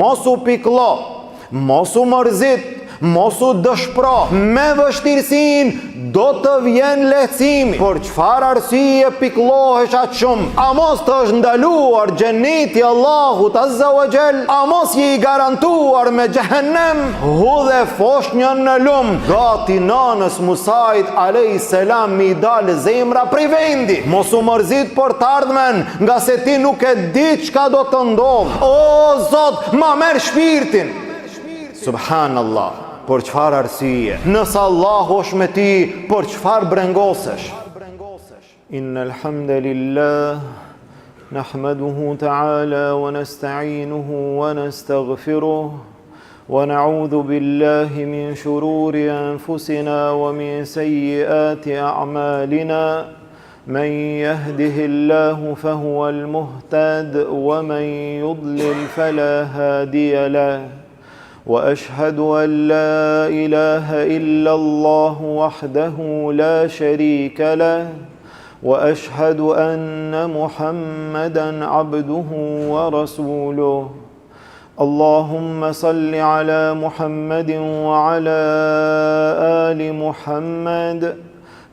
mos u piklo, mos u mërzit, mos u dëshpro, me vështirësin do të vjen lehtësimi. Por çfarë arsye piklohesh aq shumë? A mos të është ndaluar xheneti Allahut Azza wa Jall? A mos je i garantuar me xhehenem? Hudhe foshnjën në lum, gati nanës Musait alayhis salam mi dal zemra prej vendi. Mos u mërzit për të ardhmen, nga se ti nuk e di çka do të ndodh. O Zot, ma merr shpirtin. Subhanallah. Por çfarë arsye? Nëse Allahu është me ti, por çfarë brengosesh? Innal hamdalillah nahmaduhu ta'ala wa nasta'inuhu wa nastaghfiruh wa na'udhu billahi min shururi anfusina wa min sayyiati a'malina. من يهده الله فهو المهتد ومن يضلل فلا هادي له وأشهد أن لا إله إلا الله وحده لا شريك له وأشهد أن محمدا عبده ورسوله اللهم صل على محمد وعلى آل محمد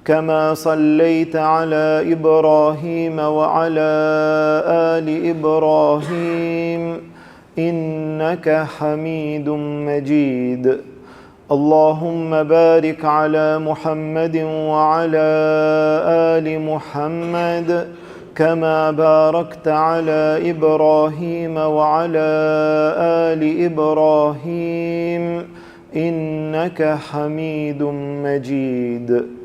كما صليت على إبراهيم وعلى آل إبراهيم إنك حميد مجيد اللهم بارك على محمد وعلى آل محمد كما باركت على إبراهيم وعلى آل إبراهيم إنك حميد مجيد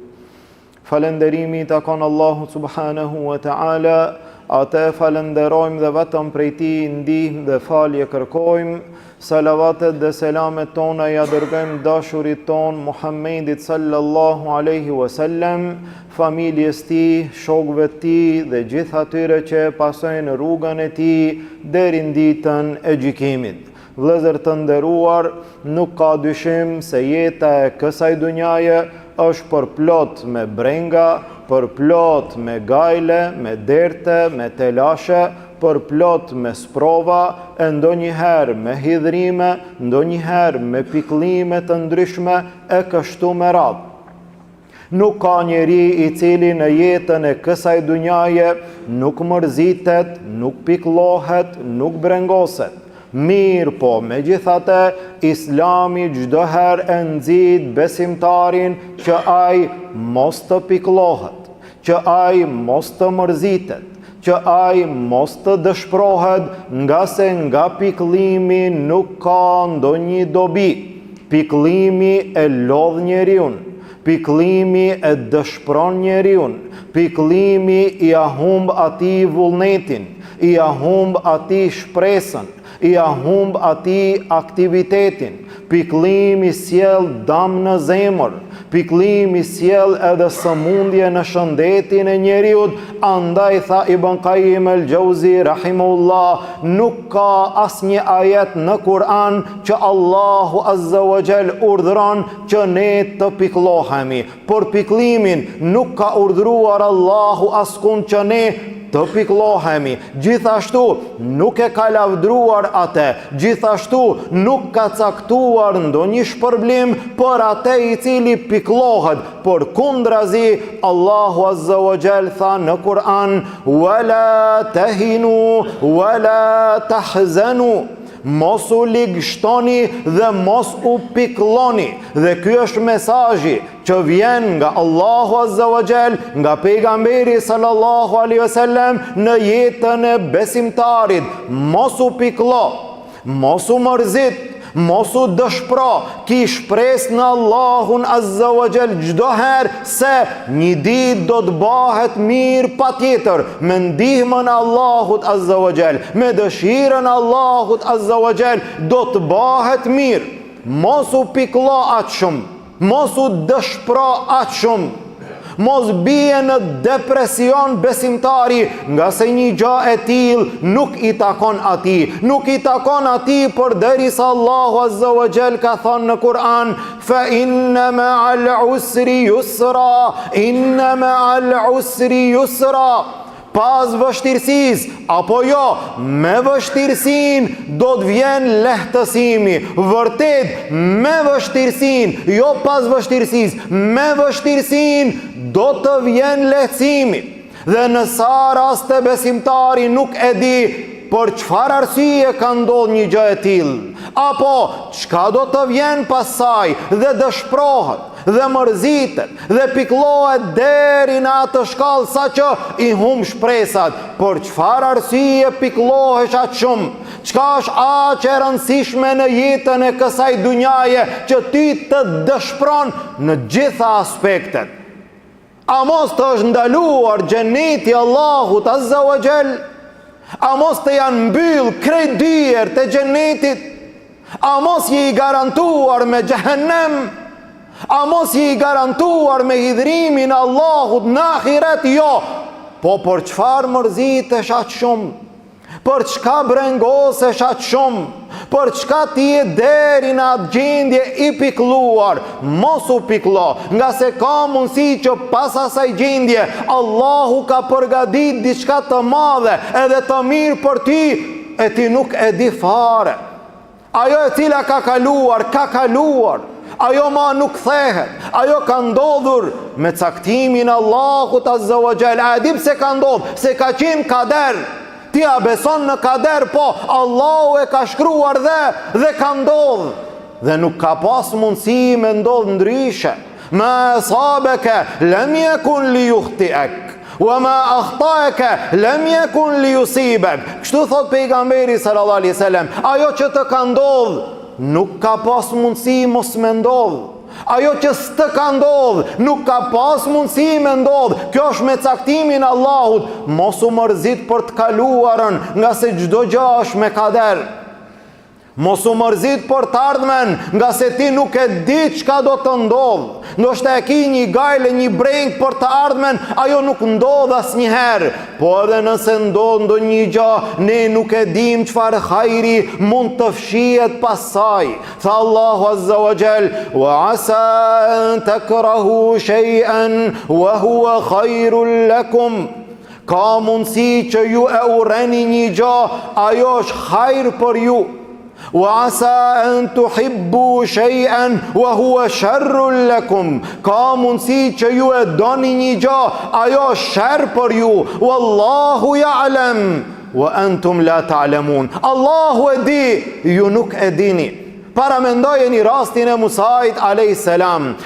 Falënderimi takon Allahu subhanahu wa ta'ala, atë falenderojmë dhe vetëm prej tij ndihmë dhe falje kërkojmë. Salavatet dhe selamet tona ja dërgojmë dashurit ton Muhammedit sallallahu alaihi wasallam, familjes tij, shokëve të tij dhe gjithë atyre që pasojnë rrugën e tij deri në ditën e gjykimit. Vëllezër të nderuar, nuk ka dyshim se jeta e kësaj dunjaje është përplot me brenga, përplot me gajle, me derte, me telashe, përplot me sprova, e ndonjëherë me hidhrime, ndonjëherë me pikllime të ndryshme e kështu me radhë. Nuk ka njeri i cili në jetën e kësaj dunjaje nuk mërzitet, nuk pikllohet, nuk brengoset. Mirë po, me gjithate, Islami çdo herë e nxit besimtarin që ai mos të pikllohet, që ai mos të mërzitet, që ai mos të dëshpërohet, nga se nga pikllimi nuk ka ndonjë dobi. Pikllimi e lodh njeriun, pikllimi e dëshpëron njeriun, pikllimi i ahumb atij vullnetin, i ahumb atij shpresën, i ahumb atij aktivitetin. Pikllimi sjell dëm në zemër, pikllimi sjell edhe sëmundje në shëndetin e njeriut. Andaj tha Ibn Qayyim el-Jauzi rahimahullah, nuk ka asnjë ajet në Kur'an që Allahu Azza wa Jall urdhëron që ne të pikllohemi. Por pikllimin nuk ka urdhëruar Allahu askund që ne të pikllohemi. Gjithashtu nuk e ka lavdruar atë, gjithashtu nuk ka caktuar ndonjë shpërblim për atë i cili pikllohet, por kundrazi Allahu Azza wa Jall tha në Kur'an: "Wala tahinu wala tahzanu." Mos u ligshtoni dhe mos u piklloni. Dhe ky është mesazhi që vjen nga Allahu Azza wa Jall, nga pejgamberi sallallahu alaihi wasallam në jetën e besimtarit. Mos u pikllo, mos u mërzit, mos u dëshpëro, ki shpresë në Allahun Azza wa Jall çdo herë se një ditë do të bëhet mirë patjetër, me ndihmën e Allahut Azza wa Jall, me dëshirën e Allahut Azza wa Jall do të bëhet mirë. Mos u pikllo aq shumë, mos u dëshpëro aq shumë. Mos bie në depresion besimtari, nga se një gjë e tillë nuk i takon atij. Nuk i takon atij përderisa Allahu Azza wa Jall ka thënë në Kur'an: "Fa inna ma'al usri yusra, inna ma'al usri yusra." pas vështirësis, apo jo, me vështirësin do të vjen lehtësimi. Vërtet, me vështirësin, jo pas vështirësis, me vështirësin do të vjen lehtësimi. Dhe në sa raste besimtari nuk e di për çfarë arsye ka ndodhur një gjë e tillë, apo çka do të vjen pasaj dhe dëshpërohet dhe mërzitet dhe pikëllohet deri në atë shkallë sa që i humb shpresat. Për çfarë arsye pikëllohesh aq shumë? Çka është aq e rëndësishme në jetën e kësaj dunjaje që ty të dëshpëron në gjitha aspektet? A mos të është ndaluar xheneti Allahut Azza wa Jall? A mos të janë mbyll krejt dyert të xhenetit? A mos je i garantuar me xhehenem? A mos je i garantuar me hidhrimin Allahut në ahiret? Jo. Po për çfarë mërzitesh aq shumë? Për çka brengosesh aq shumë? Për çka ti je deri në atë gjendje i pikëlluar? Mos u pikëllo, nga se ka mundësi që pas asaj gjendje Allahu ka përgatit diçka të madhe edhe të mirë për ty, e ti nuk e di fare. Ajo e cila ka kaluar. Ajo ma nuk thehet. Ajo ka ndodhur me caktimin Allahut Azza wa Jall. A di pse ka ndodhur? Se ka qenë kader. Ti a beson në kader? Po, Allahu e ka shkruar dhe ka ndodhur. Dhe nuk ka pas mundësi me ndodhë ndryshe. Ma asabaka lam yakun li yukhti'ak wa ma akhtaaka lam yakun li yusibak. Kështu thot pejgamberi sallallahu alaihi wasallam, ajo që të ka ndodhur nuk ka pas mundësi mos me ndodhë. Ajo që s'të ka ndodhë nuk ka pas mundësi me ndodhë. Kjo është me caktimin Allahut. Mos u mërzit për të kaluarën, nga se çdo gjë është me kader. Mos u mërzit për të ardhmen, nga se ti nuk e di çka do të ndodhë. Ndoshta e ki një gajle, një breng për të ardhmen, ajo nuk ndodh asnjëherë. Po edhe nëse ndodh ndonjë gjë, ne nuk e dim çfarë hajri mund të fshihet pasaj. Tha Allahu Azza wa Jall, wa asa an takrahu shay'an wa huwa khairul lakum. Ka mundësi që ju e urreni një gjë, ajo është hajër për ju. Wa asa an tuhibbu shay'an wa huwa sharrun lakum. Ka mundësi që ju e doni një gjë, ajo është sherr për ju. Wallahu ya'lam wa antum la ta'lamun. Allahu e di, ju nuk e dini. Paramendojeni rastin e Musait a.s.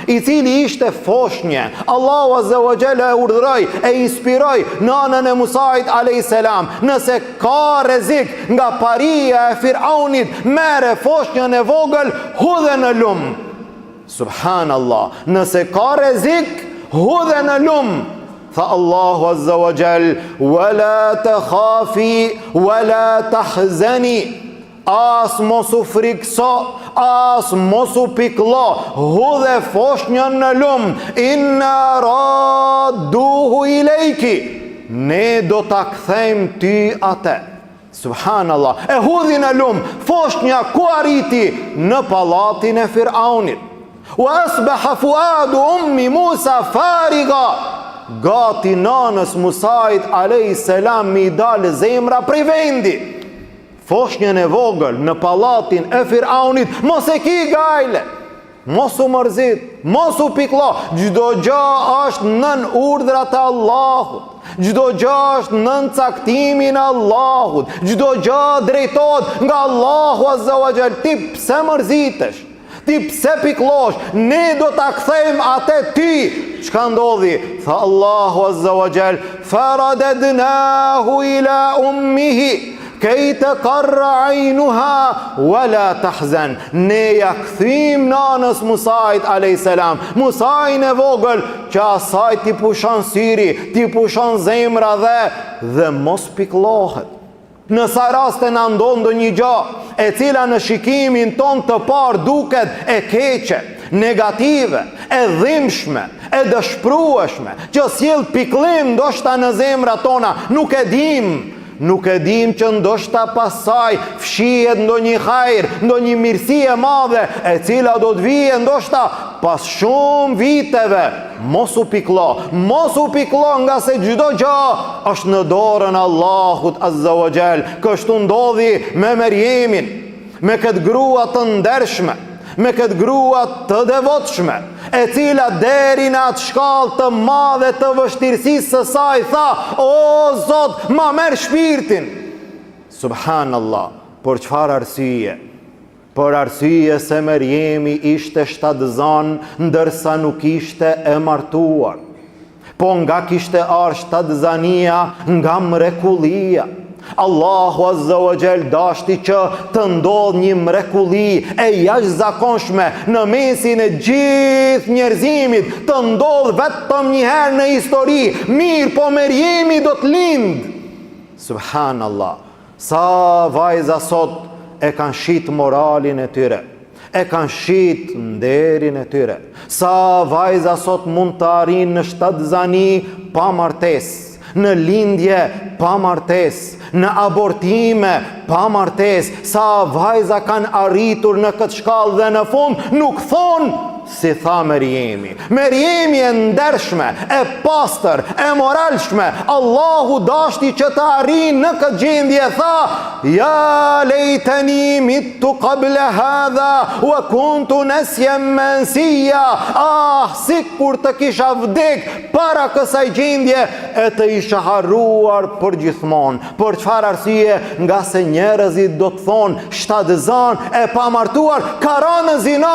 I cili ishte foshnje. Allahu Azza wa Jalla e urdhëroi e inspiroi nanën e Musait a.s. Nëse ka rrezik nga paria e Firaunit, merre foshnjën e vogël, hudhe në lum. Subhanallah. Nëse ka rrezik, hudhe në lum. Tha Allahu Azza wa Jall, wala takhafi wala tahzani. As mos u frikso, as mos u piklo, hudhe foshnjën në lum. Inna radduhu ilejki. Ne do ta kthejmë ty atë. Subhanallah. E hudhi në lum. Foshnja ku arriti? Në pallatin e Firaunit. Wa asbaha fuadu ummi Musa fariga. Gati nanës Musait a.s. mi dalë zemra prej vendi. Foshnjën e vogël në pallatin e Firaunit, mos e ki gajle, mos u mërzit, mos u piklo. Çdo gjë është nën urdhrat e Allahut. Çdo gjë është nën caktimin e Allahut. Çdo gjë drejtohet nga Allahu Azza wa Jall. Ti pse mërzitesh? Ti pse piklosh? Ne do ta kthejmë atë ty. Çka ndodhi? Tha Allahu Azza wa Jall, faradadnahu ila ummihi kej të karra ajnuha wala tahzan. Ne ja kthim nanës Musait a.s. Musajin e vogël, që asaj ti pushon syri, ti pushon zemra dhe mos piklohet. Në sa raste na ndodh ndonjë gjë e cila në shikimin ton të parë duket e keqe, negative, e dhimbshme, e dëshpërueshme, që sjell pikëllim ndoshta në zemrat tona, nuk e dim. Nuk e dim që ndoshta pasaj fshihet ndonjë hajër, ndonjë mirësi e madhe, e cila do të vijë ndoshta pas shumë viteve. Mos u piklo nga se çdo gjë është në dorën e Allahut Azza wa Jall. Kështu ndodhi me Merjemin, me këtë grua të ndershme, me këtë grua të devotshme, e cila deri në atë shkallë të madhe të vështirësisë së saj tha: o Zot, ma merr shpirtin. Subhanallah. Por çfarë arsye? Por arsye se Merjemi ishte shtatëzan, ndërsa nuk ishte e martuar. Po nga kishte ardhur shtatëzania nga mrekullia. Allahu Azza wa Jall dashti që të ndodh një mrekulli e jashtëzakonshme në mesin e gjithë njerëzimit, të ndodh vetëm një herë në histori. Mirë, po Merjemi do të lind. Subhanallah. Sa vajza sot e kanë shit moralin e tyre, e kanë shit nderin e tyre. Sa vajza sot mund të arrijnë në shtatëzani pa martesë, në lindje pa martesë, në abortime pa martesë. Sa vajza kanë arritur në këtë shkallë dhe në fund nuk thonë si tha Merjemi. Merjemi e ndershme, e pastër, e moralshme. Allahu dashti që të arrijë në këtë gjendje, tha: ja lejteni mittu qabla hadha wa kuntu nasyan mansiya. Sikur të kisha vdek para kësaj gjendje e të isha harruar për gjithmonë. Për çfarë arsye? Nga se njerëzit do të thonë shtatëzan e pamartuar ka rënë në zina.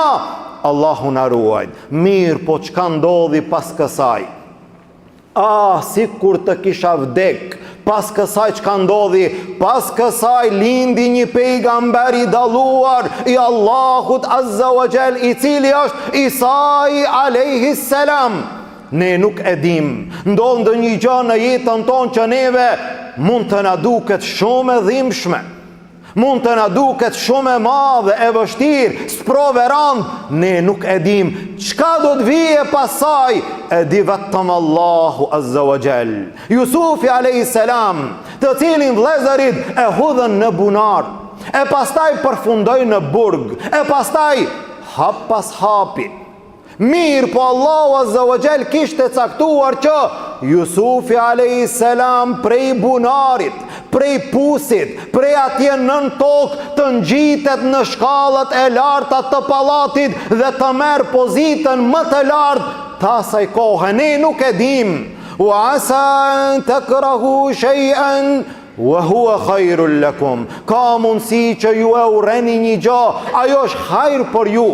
Allahu na ruaj. Mirë, po çka ndodhi pas kësaj? Si kur të kisha vdek. Pas kësaj çka ndodhi? Pas kësaj lindi një pejgamber i dalluar i Allahut Azza wa Jall, i cili është Isai alayhi salam. Ne nuk e dim. Ndodh ndonjë gjë në jetën tonë që neve mund të na duket shumë e dhimbshme, mund të na duket shumë e madhe, e vështirë, sproverant. Ne nuk e dim çka do të vijë pasaj, e di vetëm Allahu Azza wa Jall. Jusufi alayhis salam, të cilin vëllezërit e hudhën në bunar, e pastaj përfundoi në burg, e pastaj hap pas hapi. Mirë, po Allahu Azza wa Jall kishte caktuar që Jusufi alayhis salam prej bunarit, prej pusit, prej atje nën tokë të ngjitet në shkallët e larta të pallatit dhe të merr pozitën më të lartë të asaj kohe. Ne nuk e dim. Wa asa an takrahu shay'an wa huwa khairul lakum. Ka mundësi që ju e urreni një gjë, ajo është hajër për ju.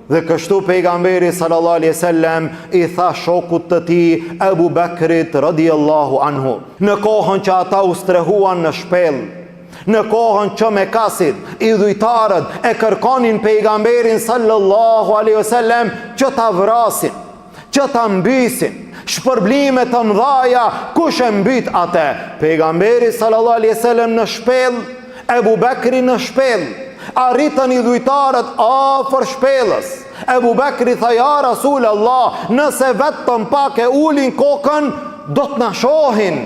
Dhe kështu pejgamberi sallallahu alaihi wasallam i tha shokut të tij Abu Bakrit radhiyallahu anhu, në kohën që ata u strehuan në shpellë, në kohën që Mekasit, idhujtarët e kërkonin pejgamberin sallallahu alaihi wasallam që ta vrasin, që ta mbysin, shpërblime të mëdha, kush e mbyt atë? Pejgamberi sallallahu alaihi wasallam në shpellë, Abu Bakri në shpellë. Arritën idhujtarët afër shpellës. Abu Bakri tha: ja Rasulullah, nëse vetëm pak e ulin kokën, do të na shohin.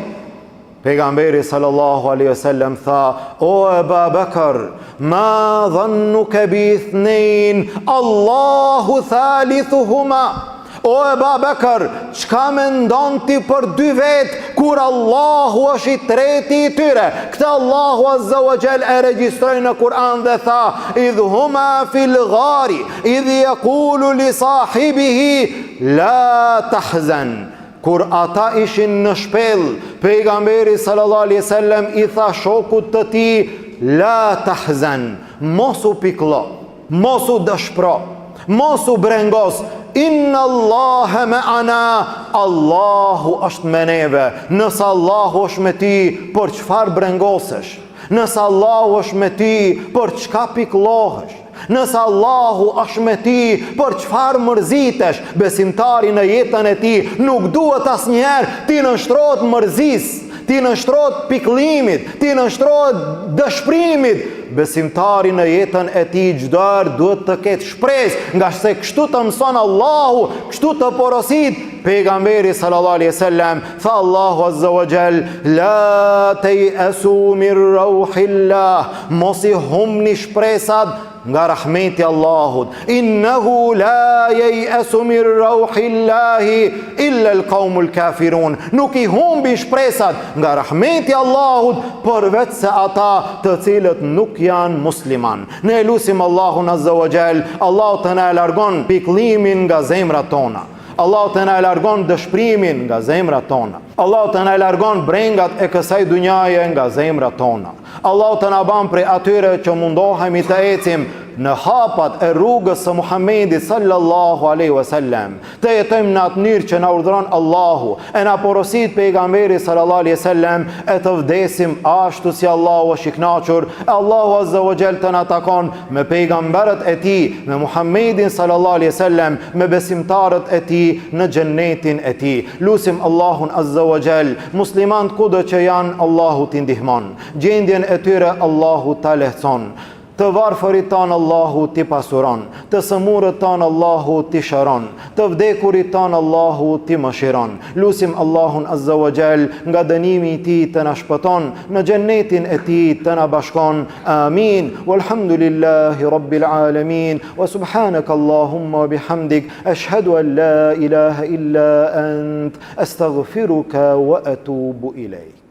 Pejgamberi sallallahu alaihi wasallam tha: o Abu Bakr, ma dhannuka bi ithnain, Allahu thalithuhuma. O Abu Bakr, çka mendon ti për dy vet kur Allahu është i treti i tyre? Këtë Allahu Azza wa Jall e regjistroi në Kur'an dhe tha: idhuma fil ghari idh yaqulu li sahibihi la tahzan. Kur ata ishin në shpellë, pejgamberi sallallahu alaihi wasallam i tha shokut të tij: la tahzan, mos u piklo, mos u dëshpro, mos u brengos. Inna Allaha ma'ana, Allahu është me neve. Nëse Allahu është me ti, për çfarë brengosesh? Nëse Allahu është me ti, për çka piklohesh? Nëse Allahu është me ti, për çfarë mërzitesh? Besimtari në jetën e ti nuk duhet asnjëherë ti nënshtrohet mërzis, ti nështrohet pikëllimit, ti nështrohet dëshpërimit. Besimtari në jetën e tij çdo herë duhet të ketë shpresë, nga se kështu të mëson Allahu, kështu të porosit pejgamberi sallallahu alaihi wasallam. Tha Allahu azza wa jall: la tayasu min rauhillah, mos i humni shpresat nga rahmeti Allahut. Innehu la yayasu min rauhillahi illa alqaumul kafirun. Nuk i humbi shpresat nga rahmeti Allahut përveç se ata të cilët nuk janë musliman. Ne lutim Allahun azza wa jall, Allahu të na largon pikëllimin nga zemrat tona. Allahu të na largon dëshpërimin nga zemrat tona. Allahu të na largon brengat e kësaj dunjaje nga zemrat tona. Allahu të na ban prej atyre që mundohemi të ecim në hapat e rrugës së Muhamedit sallallahu alaihi wasallam, të jetojmë në atë mënyrë që na urdhëron Allahu, e na porosit pejgamberi sallallahu alaihi wasallam, e të vdesim ashtu si Allahu është i kënaqur. Allahu azza wa jall të na takon me pejgamberët e tij, me Muhamedin sallallahu alaihi wasallam, me besimtarët e tij në xhennetin e tij. Lutim Allahun azza wa jall, muslimanët kudo që janë, Allahu t'i ndihmon. Gjendjen e tyre Allahu ta lehtëson. Të varfërit tanë Allahu t'i pasuron, të sëmurët tanë Allahu t'i shëron, të vdekurit tanë Allahu t'i mëshiron. Lusim Allahun azza wa jall nga dënimi i tij të na shpëton, në xhennetin e tij të na bashkon. Amin. Walhamdulillahi rabbil alamin. Wa subhanaka Allahumma wa bihamdik, ashhadu an la ilaha illa ant, astaghfiruka wa atubu ilayk.